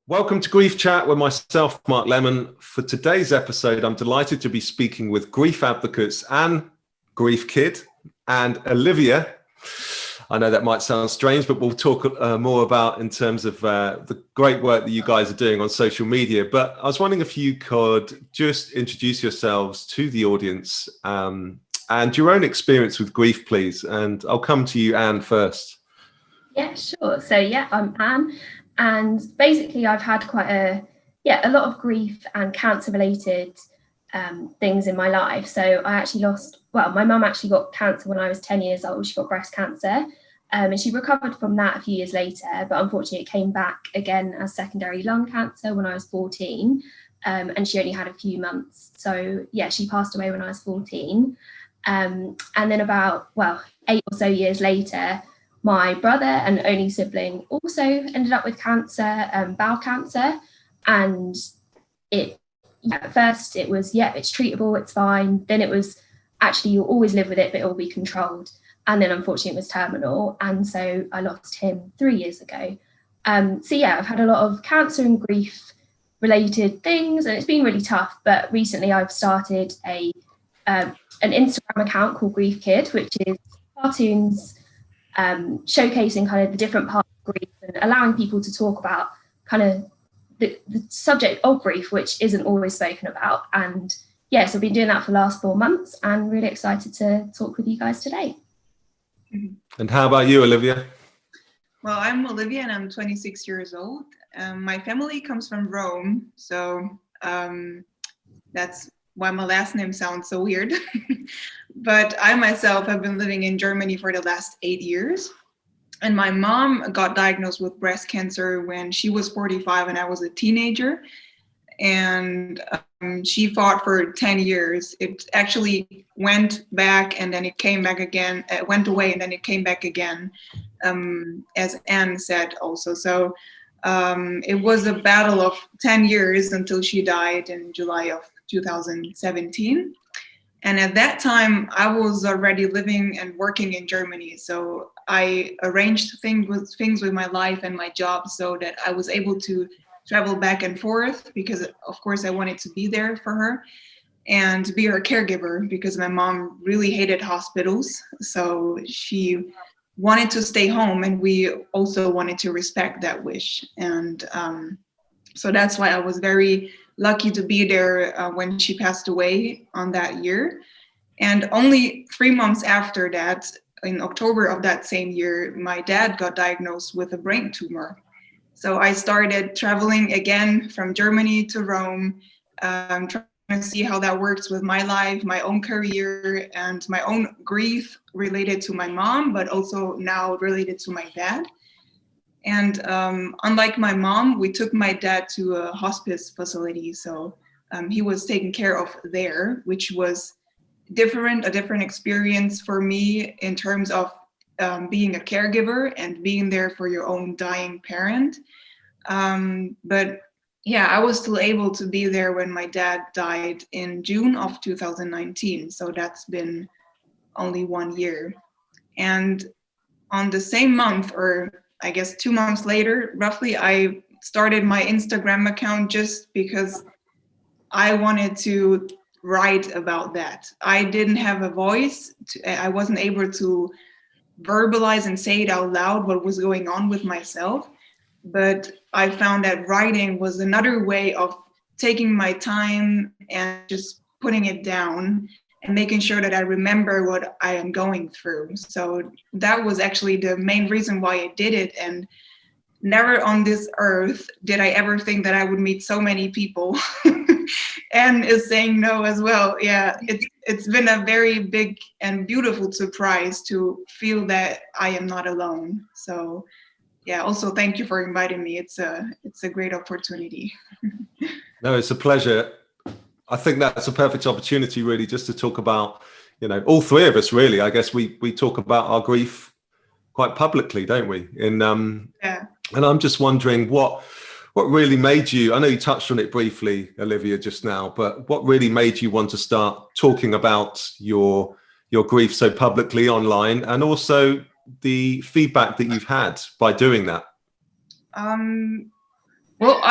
Welcome to Grief Chat with myself, Mark Lemon. For today's episode, I'm delighted to be speaking with grief advocates Anne, grief kid, and Olivia. I know that might sound strange, but we'll talk more about in terms of the great work that you guys are doing on social media. But I was wondering if you could just introduce yourselves to the audience and your own experience with grief, please. And I'll come to you, Anne, first. Yeah, sure. So I'm Anne. And basically, I've had quite a lot of grief and cancer-related things in my life. So I actually my mum actually got cancer when I was 10 years old. She got breast cancer, and she recovered from that a few years later. But unfortunately, it came back again as secondary lung cancer when I was 14, and she only had a few months. So she passed away when I was 14. And then about 8 or so years later, my brother and only sibling also ended up with cancer, bowel cancer, and at first it was, it's treatable, it's fine. Then it was actually, you'll always live with it, but it will be controlled. And then unfortunately it was terminal. And so I lost him 3 years ago. I've had a lot of cancer and grief related things, and it's been really tough. But recently I've started an Instagram account called Grief Kid, which is cartoons showcasing kind of the different parts of grief and allowing people to talk about kind of the subject of grief, which isn't always spoken about. And so I've been doing that for the last 4 months and really excited to talk with you guys today. And how about you, Olivia? Well, I'm Olivia and I'm 26 years old. My family comes from Rome, so that's why my last name sounds so weird. But I myself have been living in Germany for the last 8 years. And my mom got diagnosed with breast cancer when she was 45 and I was a teenager. And she fought for 10 years. It actually went back and then it came back again. It went away and then it came back again, as Anne said also. So it was a battle of 10 years until she died in July of 2017. And at that time, I was already living and working in Germany. So I arranged things with my life and my job so that I was able to travel back and forth because, of course, I wanted to be there for her and be her caregiver because my mom really hated hospitals. So she wanted to stay home and we also wanted to respect that wish. And so that's why I was very lucky to be there when she passed away on that year. And only 3 months after that, in October of that same year, my dad got diagnosed with a brain tumor. So I started traveling again from Germany to Rome, trying to see how that works with my life, my own career, and my own grief related to my mom, but also now related to my dad. And unlike my mom, we took my dad to a hospice facility. So he was taken care of there, which was a different experience for me in terms of being a caregiver and being there for your own dying parent. But I was still able to be there when my dad died in June of 2019. So that's been only 1 year. And on the same month, or I guess 2 months later, roughly, I started my Instagram account just because I wanted to write about that. I didn't have a voice. I wasn't able to verbalize and say it out loud what was going on with myself. But I found that writing was another way of taking my time and just putting it down and making sure that I remember what I am going through. So that was actually the main reason why I did it. And never on this earth did I ever think that I would meet so many people. And is saying no as well. Yeah, it's been a very big and beautiful surprise to feel that I am not alone. So also thank you for inviting me. It's a great opportunity. No, it's a pleasure. I think that's a perfect opportunity, really, just to talk about, all three of us, really. I guess we talk about our grief quite publicly, don't we? And I'm just wondering what really made you, I know you touched on it briefly, Olivia, just now, but what really made you want to start talking about your grief so publicly online, and also the feedback that you've had by doing that? Well,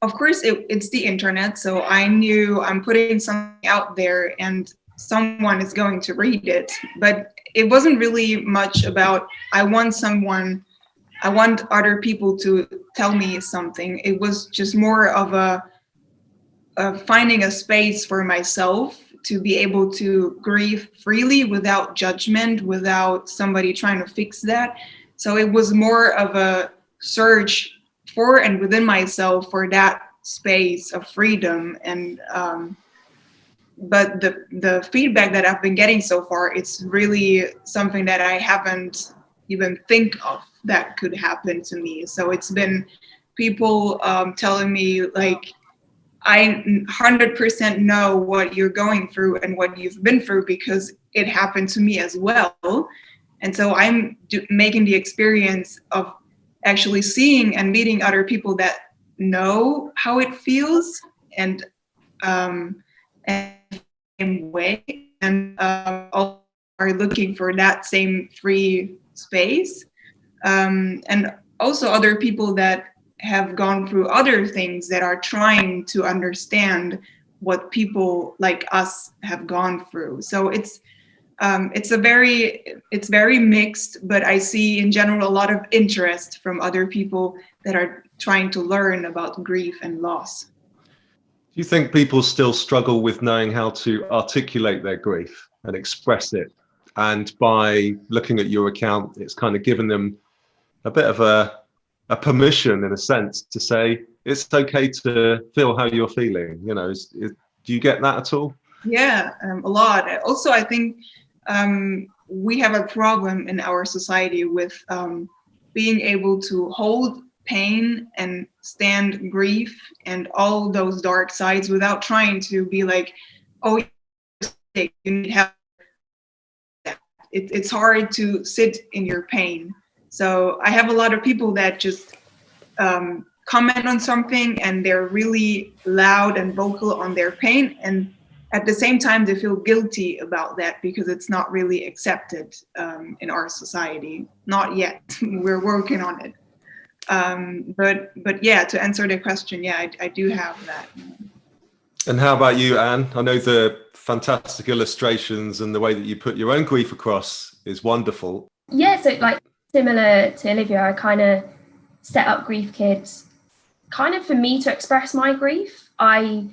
of course, it's the internet. So I knew I'm putting something out there and someone is going to read it. But it wasn't really much about, I want other people to tell me something. It was just more of finding a space for myself to be able to grieve freely without judgment, without somebody trying to fix that. So it was more of a search for and within myself for that space of freedom. And but the feedback that I've been getting so far, it's really something that I haven't even think of that could happen to me. So it's been people telling me like, I 100% know what you're going through and what you've been through because it happened to me as well. And so I'm making the experience of actually seeing and meeting other people that know how it feels and same way, and all are looking for that same free space. And also other people that have gone through other things that are trying to understand what people like us have gone through. So it's very mixed, but I see in general a lot of interest from other people that are trying to learn about grief and loss. Do you think people still struggle with knowing how to articulate their grief and express it? And by looking at your account, it's kind of given them a bit of a permission, in a sense, to say it's okay to feel how you're feeling. You know, do you get that at all? Yeah, a lot. Also, I think we have a problem in our society with being able to hold pain and stand grief and all those dark sides without trying to be like, oh, you need help. It's hard to sit in your pain. So I have a lot of people that just comment on something and they're really loud and vocal on their pain, and at the same time they feel guilty about that because it's not really accepted in our society. Not yet. We're working on it. But yeah, to answer the question, yeah, I do have that. And how about you, Anne? I know the fantastic illustrations and the way that you put your own grief across is wonderful. Yeah, so like similar to Olivia, I kind of set up Grief Kids kind of for me to express my grief. I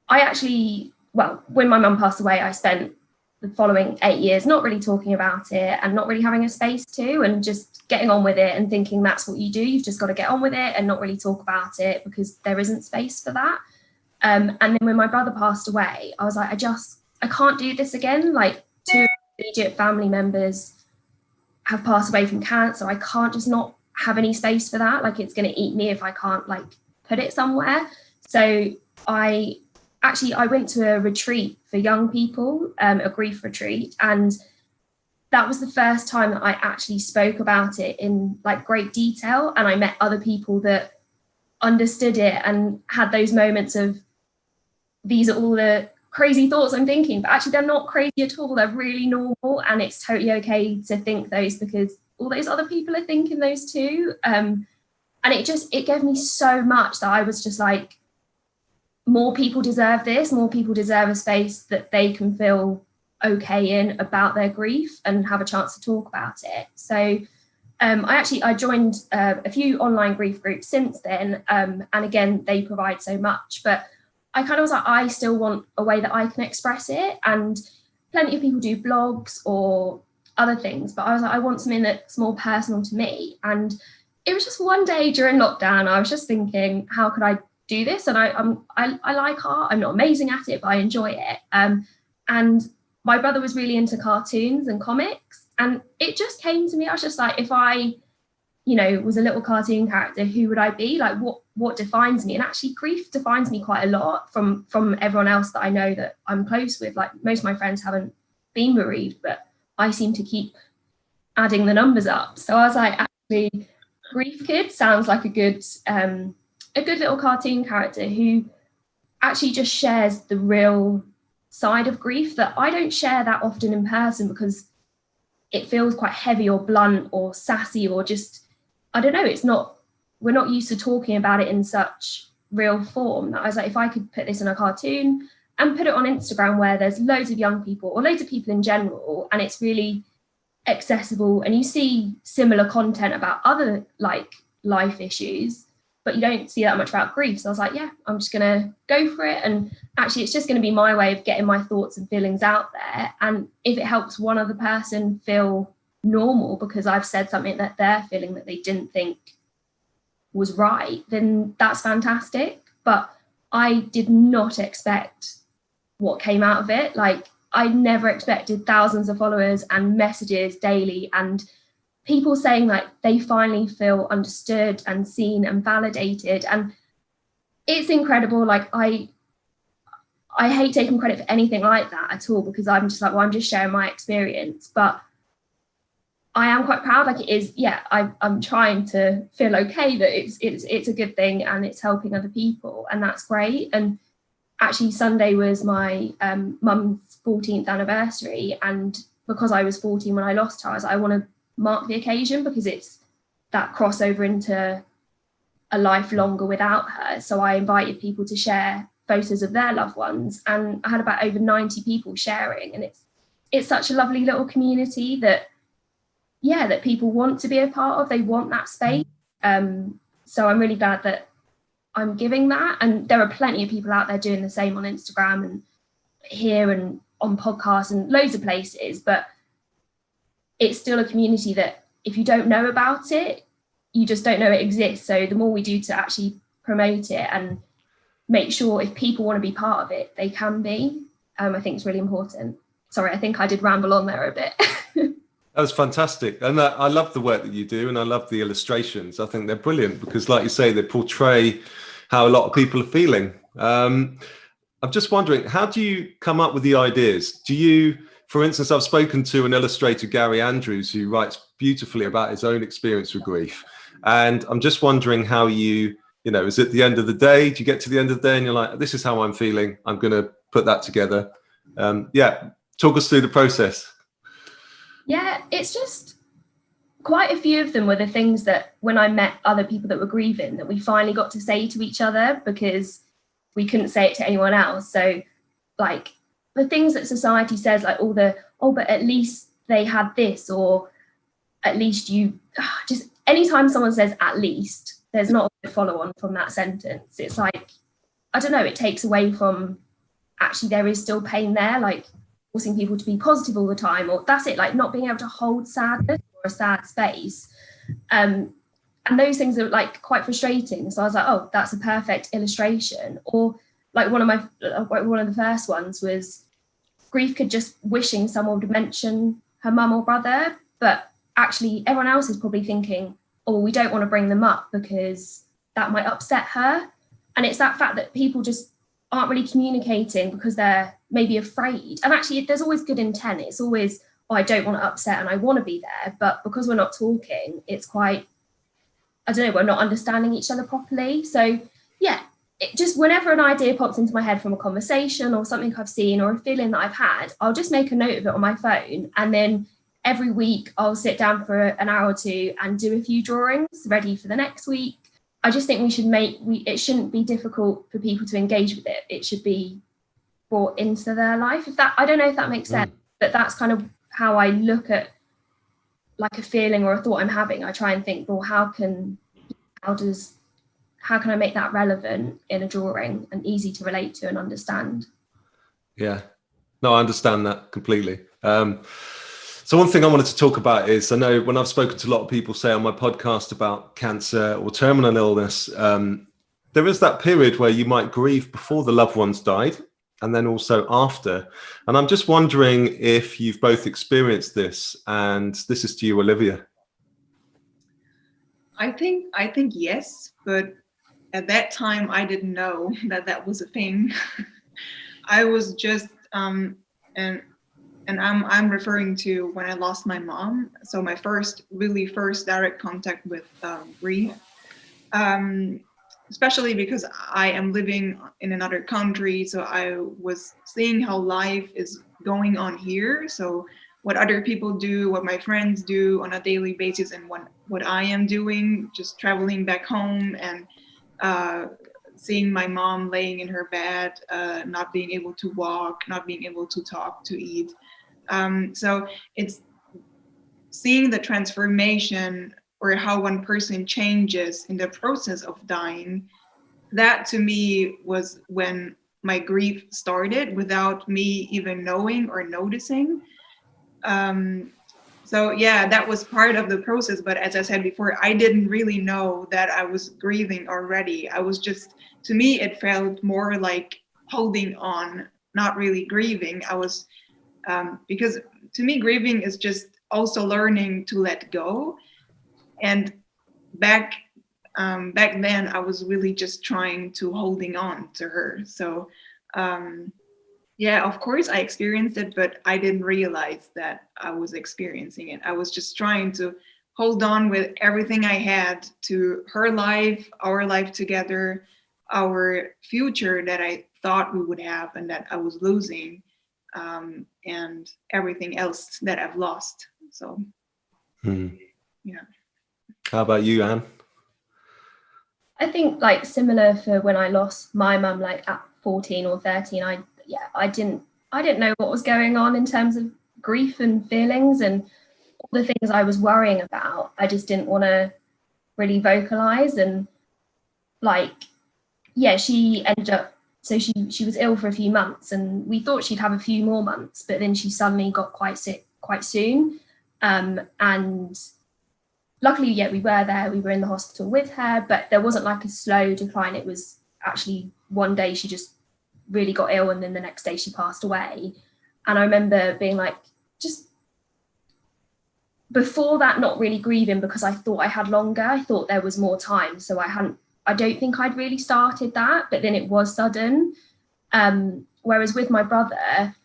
actually, well, when my mum passed away, I spent the following 8 years not really talking about it and not really having a space to, and just getting on with it and thinking that's what you do. You've just got to get on with it and not really talk about it because there isn't space for that. And then when my brother passed away, I was like, I can't do this again. Like, 2 immediate family members have passed away from cancer. I can't just not have any space for that. Like, it's going to eat me if I can't like put it somewhere. So I went to a retreat for young people, a grief retreat, and that was the first time that I actually spoke about it in like great detail, and I met other people that understood it and had those moments of, these are all the crazy thoughts I'm thinking, but actually they're not crazy at all. They're really normal, and it's totally okay to think those because all those other people are thinking those too. And it gave me so much that I was just like, more people deserve this. More people deserve a space that they can feel okay in about their grief and have a chance to talk about it. So I joined a few online grief groups since then. And again, they provide so much, but I kind of was like, I still want a way that I can express it. And plenty of people do blogs or other things, but I was like, I want something that's more personal to me. And it was just one day during lockdown, I was just thinking, how could I do this? And I like art. I'm not amazing at it, but I enjoy it. And my brother was really into cartoons and comics, and it just came to me. I was just like, if I, was a little cartoon character, who would I be? Like, what defines me? And actually, grief defines me quite a lot from everyone else that I know that I'm close with. Like, most of my friends haven't been bereaved, but I seem to keep adding the numbers up. So I was like, actually, Grief Kid sounds like a good little cartoon character who actually just shares the real side of grief that I don't share that often in person, because it feels quite heavy or blunt or sassy or just, I don't know, it's not we're not used to talking about it in such real form, that I was like, if I could put this in a cartoon and put it on Instagram where there's loads of young people or loads of people in general, and it's really accessible, and you see similar content about other like life issues, but you don't see that much about grief. So I was like, yeah, I'm just gonna go for it, and actually it's just going to be my way of getting my thoughts and feelings out there, and if it helps one other person feel normal because I've said something that they're feeling that they didn't think was right, then that's fantastic. But I did not expect what came out of it. Like, I never expected thousands of followers and messages daily, and people saying like they finally feel understood and seen and validated, and it's incredible. Like, I hate taking credit for anything like that at all, because I'm just like, well, I'm just sharing my experience, but I am quite proud. Like, it is, yeah, I'm trying to feel okay that it's a good thing and it's helping other people, and that's great. And actually Sunday was my mum's 14th anniversary, and because I was 14 when I lost her, I want to mark the occasion, because it's that crossover into a life longer without her. So I invited people to share photos of their loved ones, and I had about over 90 people sharing, and it's such a lovely little community that, yeah, that people want to be a part of. They want that space. So I'm really glad that I'm giving that, and there are plenty of people out there doing the same on Instagram and here and on podcasts and loads of places, but it's still a community that if you don't know about it, you just don't know it exists. So the more we do to actually promote it and make sure if people want to be part of it, they can be, I think it's really important. Sorry, I think I did ramble on there a bit. That was fantastic. And I love the work that you do, and I love the illustrations. I think they're brilliant because, like you say, they portray how a lot of people are feeling. I'm just wondering, how do you come up with the ideas? Do you, for instance, I've spoken to an illustrator, Gary Andrews, who writes beautifully about his own experience with grief. And I'm just wondering how you know, is it the end of the day? Do you get to the end of the day and you're like, this is how I'm feeling, I'm going to put that together? Yeah, talk us through the process. Yeah, it's just quite a few of them were the things that when I met other people that were grieving, that we finally got to say to each other, because we couldn't say it to anyone else. So like the things that society says, like all the, oh, but at least they had this, or at least you, just anytime someone says at least, there's not a follow on from that sentence. It's like, I don't know, it takes away from actually there is still pain there, like forcing people to be positive all the time, or that's it, like not being able to hold sadness or a sad space. And those things are like quite frustrating. So I was like, oh, that's a perfect illustration. Or like one of the first ones was grief could just wishing someone would mention her mum or brother, but actually everyone else is probably thinking, oh, we don't want to bring them up because that might upset her. And it's that fact that people just aren't really communicating because they're maybe afraid. And actually there's always good intent. It's always, oh, I don't want to upset and I want to be there. But because we're not talking, it's quite, I don't know, we're not understanding each other properly. So yeah, it just, whenever an idea pops into my head from a conversation or something I've seen or a feeling that I've had, I'll just make a note of it on my phone. And then every week I'll sit down for an hour or two and do a few drawings ready for the next week. I just think it shouldn't be difficult for people to engage with it. It should be brought into their life. I don't know if that makes sense, but that's kind of how I look at like a feeling or a thought I'm having. I try and think, well, how can I make that relevant in a drawing and easy to relate to and understand? Yeah, no, I understand that completely. So one thing I wanted to talk about is, I know when I've spoken to a lot of people, say on my podcast about cancer or terminal illness, there is that period where you might grieve before the loved one's died and then also after. And I'm just wondering if you've both experienced this, and this is to you, Olivia. I think yes, but at that time I didn't know that was a thing. I was just and I'm referring to when I lost my mom. So my first direct contact with grief, especially because I am living in another country. So I was seeing how life is going on here. So what other people do, what my friends do on a daily basis, and what I am doing, just traveling back home and seeing my mom laying in her bed, not being able to walk, not being able to talk, to eat. So it's seeing the transformation or how one person changes in the process of dying. That to me was when my grief started without me even knowing or noticing. So yeah, that was part of the process. But as I said before, I didn't really know that I was grieving already. I was just, to me, it felt more like holding on, not really grieving. I was, because to me, grieving is just also learning to let go. And back then, I was really just trying to holding on to her. So yeah, of course I experienced it, but I didn't realize that I was experiencing it. I was just trying to hold on with everything I had to her life, our life together, our future that I thought we would have and that I was losing, and everything else that I've lost. So, yeah. How about you, Anne? I think like similar for when I lost my mum, like at 14 or 13, I didn't know what was going on in terms of grief and feelings and all the things I was worrying about. I just didn't want to really vocalize. And like, yeah, she ended up, so she was ill for a few months and we thought she'd have a few more months, but then she suddenly got quite sick quite soon. And luckily, yeah, we were in the hospital with her, but there wasn't like a slow decline. It was actually one day she just really got ill and then the next day she passed away. And I remember being like, just before that, not really grieving because I thought I had longer. I thought there was more time. So I don't think I'd really started that, but then it was sudden. Whereas with my brother,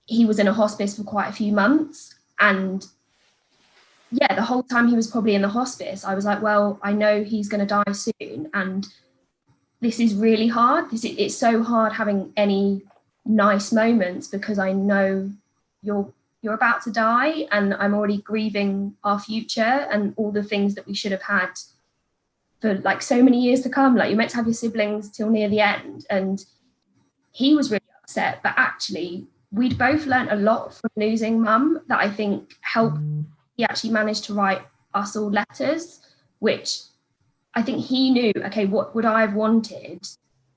he was in a hospice for quite a few months. And yeah, the whole time he was probably in the hospice, I was like, well, I know he's going to die soon. And this is really hard. It's so hard having any nice moments because I know you're about to die and I'm already grieving our future and all the things that we should have had for like so many years to come. Like you're meant to have your siblings till near the end. And he was really upset, but actually we'd both learned a lot from losing mum that I think helped. He actually managed to write us all letters, which I think he knew, okay, what would I have wanted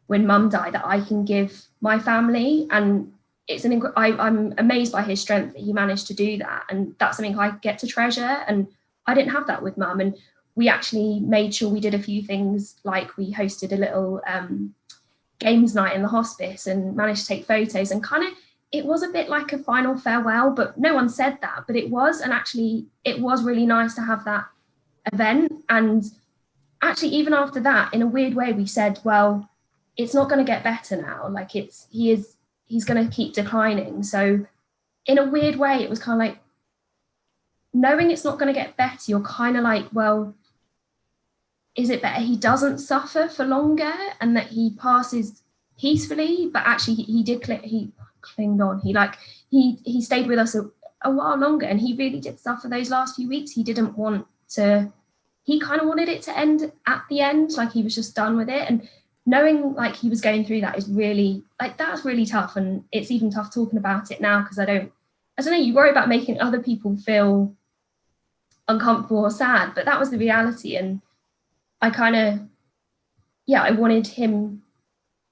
when mum died that I can give my family? And it's I'm amazed by his strength that he managed to do that. And that's something I get to treasure. And I didn't have that with mum. And we actually made sure we did a few things, like we hosted a little games night in the hospice and managed to take photos and kind of, it was a bit like a final farewell, but no one said that, but it was. And actually it was really nice to have that event. And actually, even after that, in a weird way, we said, well, it's not going to get better now. Like he's going to keep declining. So in a weird way, it was kind of like, knowing it's not going to get better, you're kind of like, well, is it better he doesn't suffer for longer and that he passes peacefully? But actually he clinged on. He stayed with us a while longer, and he really did suffer those last few weeks. He didn't want to, he kind of wanted it to end at the end, like he was just done with it. And knowing like he was going through that is really, like, that's really tough. And it's even tough talking about it now because I don't know, you worry about making other people feel uncomfortable or sad, but that was the reality. And I kind of, yeah, I wanted him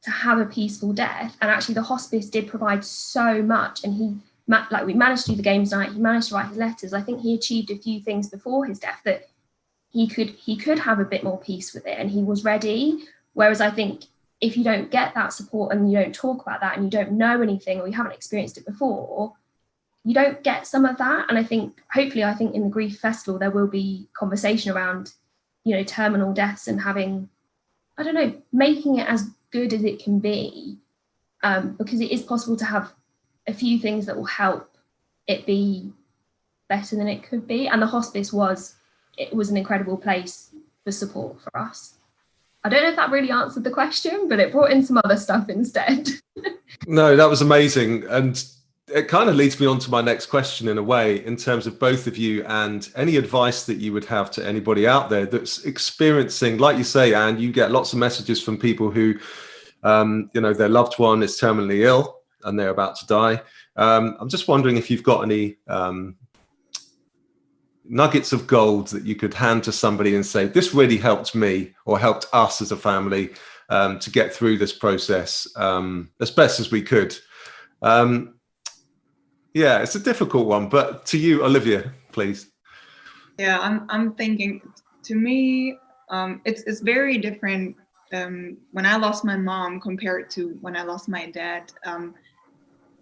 to have a peaceful death. And actually the hospice did provide so much. And we managed to do the games night, he managed to write his letters. I think he achieved a few things before his death that he could have a bit more peace with it, and he was ready. Whereas I think if you don't get that support and you don't talk about that and you don't know anything or you haven't experienced it before, you don't get some of that. And I think in the Grief Festival there will be conversation around, terminal deaths and having, I don't know, making it as good as it can be, because it is possible to have a few things that will help it be better than it could be. And the hospice was an incredible place for support for us. I don't know if that really answered the question, but it brought in some other stuff instead. No, that was amazing. And it kind of leads me on to my next question in a way, in terms of both of you, and any advice that you would have to anybody out there that's experiencing, like you say, and you get lots of messages from people who, their loved one is terminally ill and they're about to die. I'm just wondering if you've got any nuggets of gold that you could hand to somebody and say, this really helped me or helped us as a family to get through this process as best as we could. Yeah, it's a difficult one, but to you, Olivia, please. Yeah, I'm thinking, to me, it's very different when I lost my mom compared to when I lost my dad.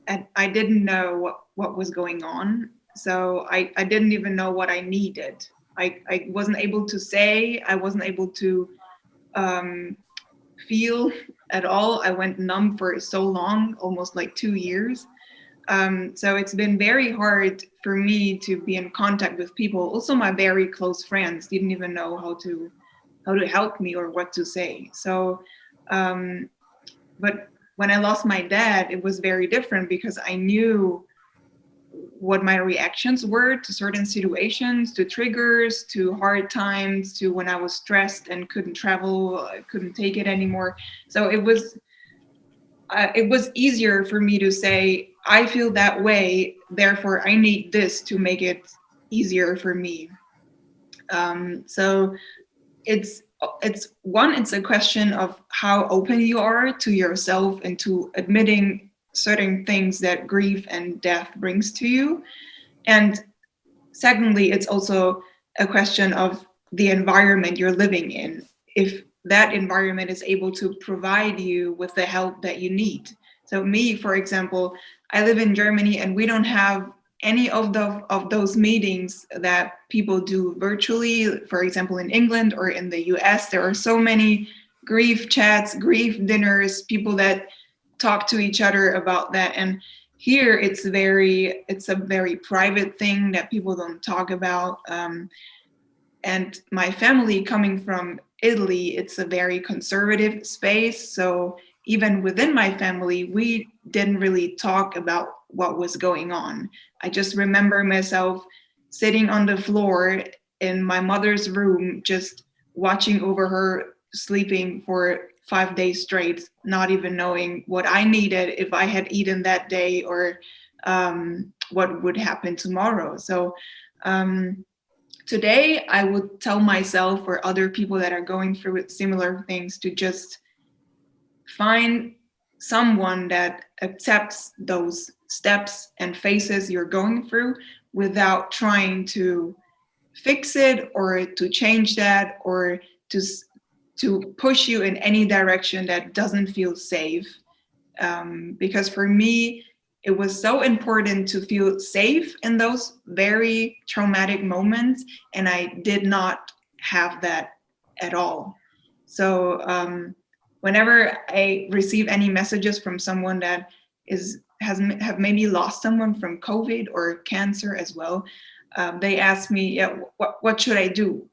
And I didn't know what was going on. So I didn't even know what I needed. I wasn't able to say, I wasn't able to feel at all. I went numb for so long, almost like 2 years. So it's been very hard for me to be in contact with people. Also, my very close friends didn't even know how to help me or what to say. So, but when I lost my dad, it was very different because I knew what my reactions were to certain situations, to triggers, to hard times, to when I was stressed and couldn't travel, I couldn't take it anymore. So it was easier for me to say, I feel that way, therefore I need this to make it easier for me. So it's a question of how open you are to yourself and to admitting certain things that grief and death brings to you. And secondly, it's also a question of the environment you're living in. If that environment is able to provide you with the help that you need. So me, for example, I live in Germany and we don't have any of those meetings that people do virtually. For example, in England or in the US, there are so many grief chats, grief dinners, people that talk to each other about that. And here it's a very private thing that people don't talk about. And my family, coming from Italy, it's a very conservative space. So even within my family, we didn't really talk about what was going on. I just remember myself sitting on the floor in my mother's room, just watching over her sleeping for 5 days straight, not even knowing what I needed, if I had eaten that day, or what would happen tomorrow. So today I would tell myself or other people that are going through similar things to just find someone that accepts those steps and phases you're going through without trying to fix it or to change that or to push you in any direction that doesn't feel safe. Because for me, it was so important to feel safe in those very traumatic moments, and I did not have that at all. So whenever I receive any messages from someone that have maybe lost someone from COVID or cancer as well, they ask me, yeah, what should I do?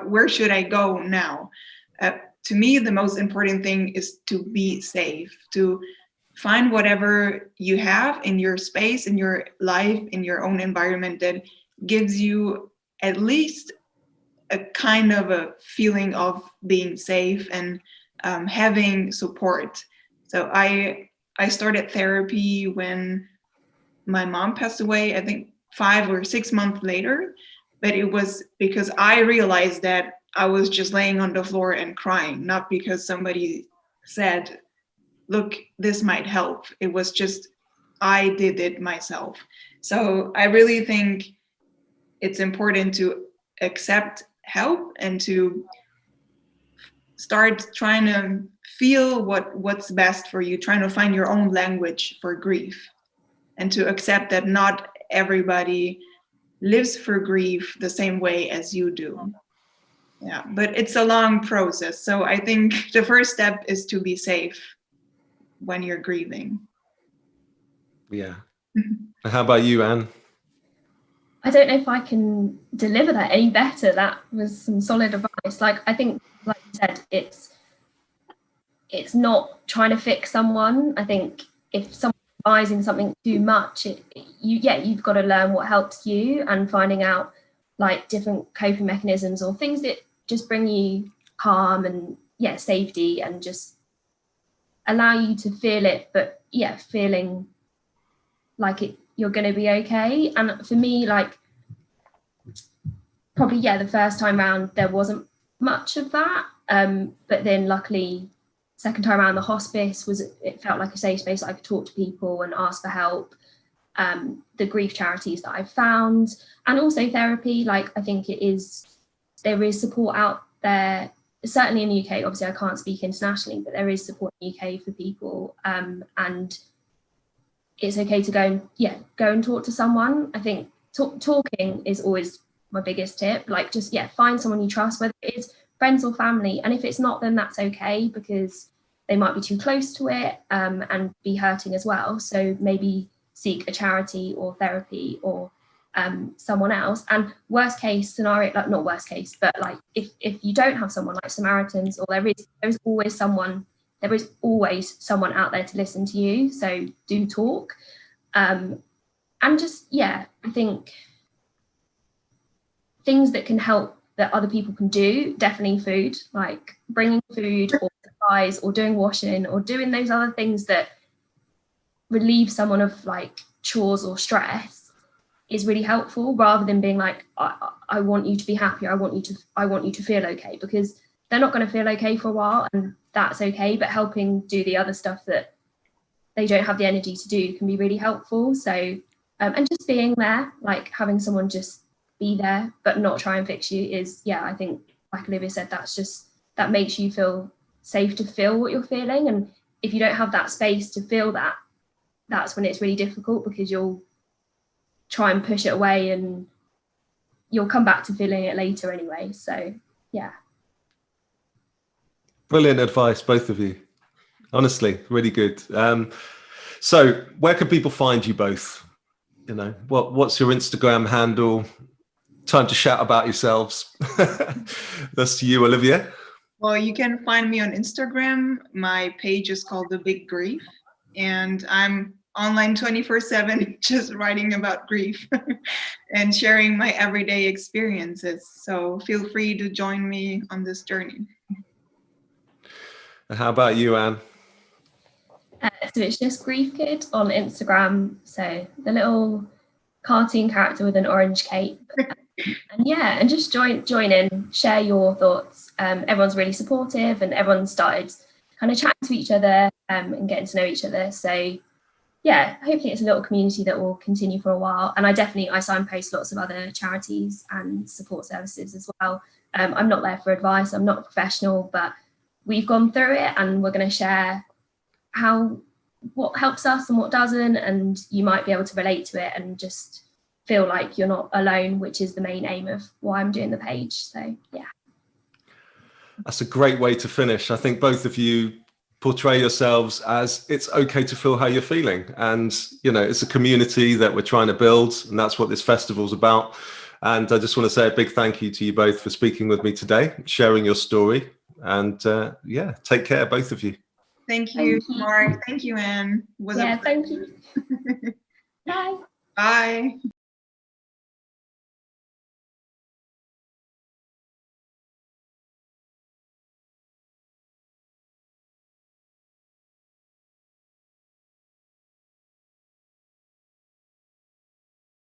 Where should I go now? To me, the most important thing is to be safe, to find whatever you have in your space, in your life, in your own environment that gives you at least a kind of a feeling of being safe and having support. So I started therapy when my mom passed away, I think 5 or 6 months later. But it was because I realized that I was just laying on the floor and crying, not because somebody said, look, this might help. It was just, I did it myself. So I really think it's important to accept help and to start trying to feel what's best for you, trying to find your own language for grief, and to accept that not everybody lives for grief the same way as you do. Yeah, but it's a long process. So I think the first step is to be safe when you're grieving. Yeah. How about you, Anne? I don't know if I can deliver that any better. That was some solid advice. Like, I think, like you said, it's not trying to fix someone. I think if someone's advising something too much. You've got to learn what helps you, and finding out like different coping mechanisms or things that just bring you calm and safety, and just allow you to feel it, but feeling like you're going to be okay. And for me, like probably the first time round there wasn't much of that, but then luckily second time around the hospice it felt like a safe space. I could talk to people and ask for help. The grief charities that I've found, and also therapy, like I think there is support out there, certainly in the UK. Obviously I can't speak internationally, but there is support in the UK for people, and it's okay to go and talk to someone. I think talking is always my biggest tip. Like just find someone you trust, whether it's friends or family, and if it's not, then that's okay, because they might be too close to it, and be hurting as well. So maybe seek a charity or therapy or someone else. And worst case scenario, like not worst case, but like if you don't have someone, like Samaritans, or there is always someone out there to listen to you. So do talk, and just I think things that can help that other people can do, definitely food, like bringing food or supplies or doing washing or doing those other things that relieve someone of like chores or stress is really helpful, rather than being like, I want you to be happy, I want you to feel okay, because they're not going to feel okay for a while, and that's okay. But helping do the other stuff that they don't have the energy to do can be really helpful. So and just being there, like having someone just be there but not try and fix you is I think, like Olivia said, that makes you feel safe to feel what you're feeling. And if you don't have that space to feel that, that's when it's really difficult, because you'll try and push it away and you'll come back to feeling it later anyway. So Brilliant advice, both of you. Honestly, really good. So where can people find you both? You know, what's your Instagram handle? Time to shout about yourselves. That's to you, Olivia. Well, you can find me on Instagram. My page is called The Big Grief, and I'm online 24/7, just writing about grief and sharing my everyday experiences. So feel free to join me on this journey. How about you, Anne? So it's just Grief Kid on Instagram. So the little cartoon character with an orange cape. And just join in, share your thoughts. Everyone's really supportive, and everyone started kind of chatting to each other and getting to know each other. So hopefully it's a little community that will continue for a while. And I signpost lots of other charities and support services as well. I'm not there for advice, I'm not a professional, but we've gone through it, and we're going to share what helps us and what doesn't, and you might be able to relate to it and just feel like you're not alone, which is the main aim of why I'm doing the page. So that's a great way to finish. I think both of you portray yourselves as it's okay to feel how you're feeling, and it's a community that we're trying to build, and that's what this festival's about. And I just want to say a big thank you to you both for speaking with me today, sharing your story, and take care, both of you. Thank you, Mark. Thank you, Anne. Thank you. Bye. Bye.